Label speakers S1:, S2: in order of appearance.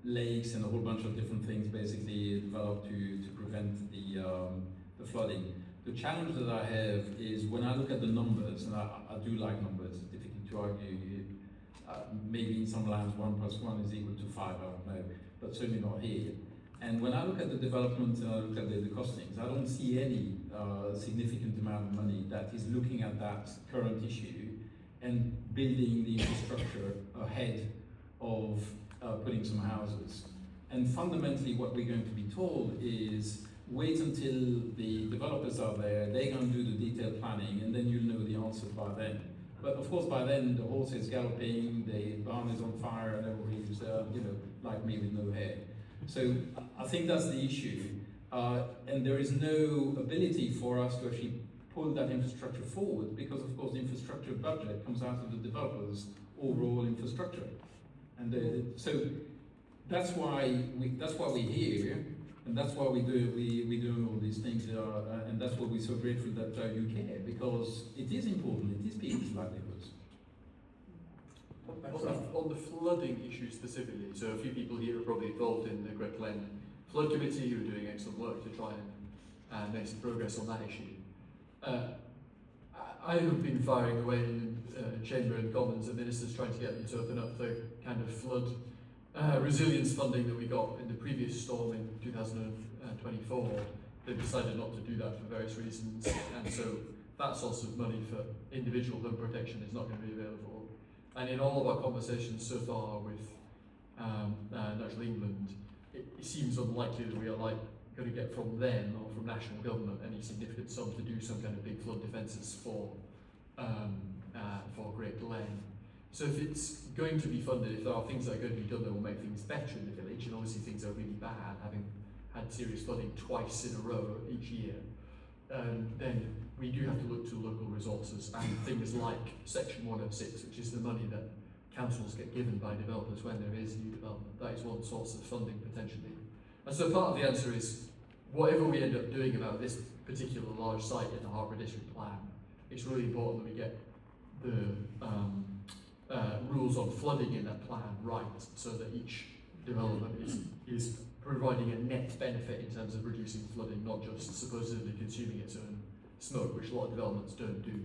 S1: lakes and a whole bunch of different things basically developed to prevent the flooding. The challenge that I have is when I look at the numbers, and I do like numbers, it's difficult to argue. Maybe in some lands 1 + 1 is equal to 5, I don't know, but certainly not here. And when I look at the development and I look at the costings, I don't see any significant amount of money that is looking at that current issue and building the infrastructure ahead of putting some houses. And fundamentally what we're going to be told is wait until the developers are there, they're going to do the detailed planning, and then you'll know the answer by then. But of course by then the horse is galloping, the barn is on fire, and everybody's like me with no hair. So I think that's the issue, and there is no ability for us to actually pull that infrastructure forward because, of course, the infrastructure budget comes out of the developers' overall infrastructure, and so that's why we're here, and that's why we do all these things, and that's why we're so grateful that you care, because it is important. It is people's livelihoods.
S2: On the flooding issue specifically, so a few people here are probably involved in the Great Glen Flood Committee who are doing excellent work to try and make some progress on that issue. I have been firing away in Chamber and Commons and ministers trying to get them to open up the kind of flood resilience funding that we got in the previous storm in 2024. They've decided not to do that for various reasons, and so that source of money for individual home protection is not going to be available. And in all of our conversations so far with Natural England, it seems unlikely that we are going to get from them or from national government any significant sum to do some kind of big flood defences for Great Glen. So if it's going to be funded, if there are things that are going to be done that will make things better in the village, and obviously things are really bad, having had serious flooding twice in a row each year, then we do have to look to local resources and things like Section 106, which is the money that councils get given by developers when there is new development. That is one source of funding potentially. And so part of the answer is, whatever we end up doing about this particular large site in the Harbour District Plan, it's really important that we get the rules on flooding in that plan right, so that each development is providing a net benefit in terms of reducing flooding, not just supposedly consuming its own smoke, which a lot of developments don't do.